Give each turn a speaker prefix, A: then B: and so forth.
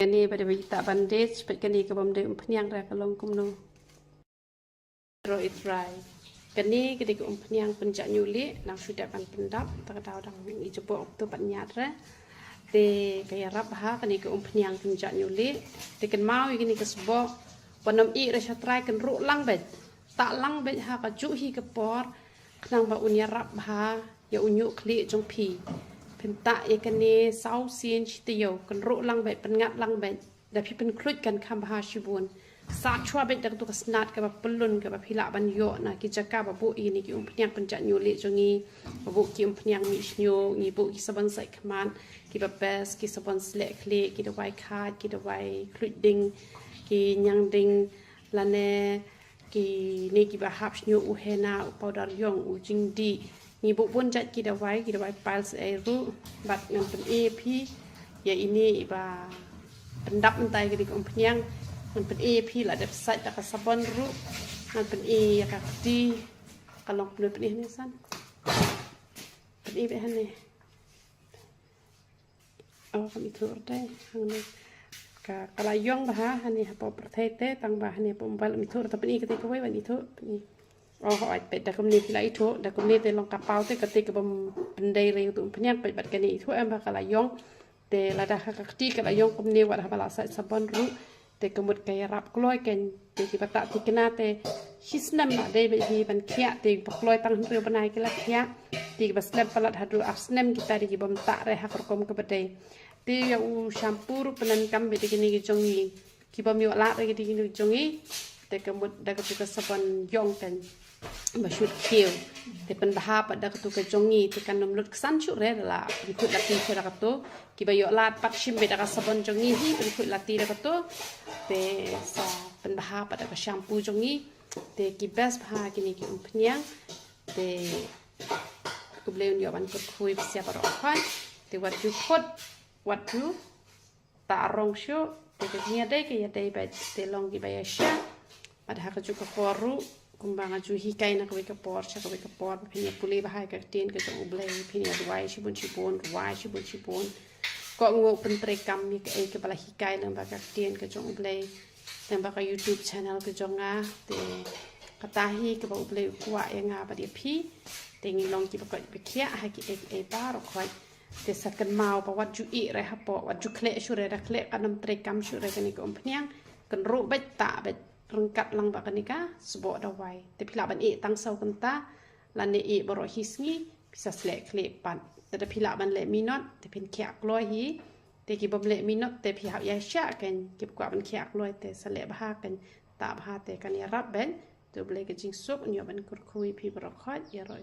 A: Ini pada kita bandage, kini ke bom de umpenyang ra kalong kumno. Roit rai. Kini ketika umpenyang pencak nyuli, nang sudah pan pendap, tak tahu dang ijopo tu panyat ra. De kaya rap ha kini ke umpenyang pencak nyuli, teken mau kini ke sebo, panom I ra try kan ru lang bet. Tak lang bet ha ka ju hi ke por, kenang ba unya rap ha, ya unyu kli jong pi. Pentak ya kene sau sien chitiyo kan ro lang bet pengat lang bet da pi pen krut kan kam ha shibun sa chwa bet dak tu kasnat ka pelun ka phila ban yo na ki jaka ba bu ini ki umpnyang penjak nyuli jongi bu ki umpnyang mi snyo ni bu ki saban sai kman ki ba bes ki saban slek kle ki da wai khat ki da wai krut ding ki nyang ding lane ki ni ki ba hap snyo u hena u powder yong u jing di ni bu pun jat kita wai piles air bat ngan pen EP ya ini iba pendap entai ke di kompenyang ngan pen EP la ada site tak sabon ru ngan pen E ya ka di kalau pen pen ni san pen E be hane oh kami tur dai hang ka kalayong bah hani apa pertete tang bah ni pombal mi tur tapi ni ketika wai ban itu ni oh ai pet da komni pila itu da komni te long kapau te ketika bom pendai re tu penyak pet bat kani itu em bakala yong te la da ka ti kala yong komni wat habala sa sabon ru te kemut kaya rap kloi ken te ki bata ti kena te hisnam na de be hi ban khia te kloi tang ru banai ke la khia ti bas lem palat hadu asnem kita di bom ta re ha kom ke bade te ya u shampoo ru penan kam be te kini ki jongi ki bom yo la re ki ni jongi te kemut da ka tu ka sabon yong ken Basyut kiu, tepen bahap ada ketu kejongi tekan nomlut kesan syure adalah ikut latih syura ketu, kibayo lat pat shim beda sabon jongi hi ikut latih dah ketu, te sa pen bahap ada ke shampoo jongi, te kibas bah kini ki umpenyang, te kubleun yo ban kurkui siapa rokan, te wat you put, wat you tak rong syu, te kenyia dai ke ya dai bat te long kibaya sya, pada hak juga koru. Kumbang aju hikai nak kau por, cak kau por, punya pulih bahaya kertin ke jauh belai, punya dua shibun, kau ngok pentrekam ni ke bala hikai lembah kertin ke jauh belai, lembah ke YouTube channel ke jauh ngah, te katahi ke bau belai kuat yang ngah pada pi, tengi long kita kau berkia haki baru kau, te sakan mau bawa jui rehapo, bawa juklek syure reklek kanam trekam syure kini kau punya, kan robet tak bet rengkat lang ba kanika sebok dawai tapi laban tang sau kenta lan borok hisngi bisa selek klepan tetapi laban le minot tapi kiak loi hi te ki bom le minot te pihak ya sya kan ki kwa ban kiak loi te selek bah kan tak bah te kan ya rab ben tu boleh ke jing sup nyoban kurkui pi borok khot ya roi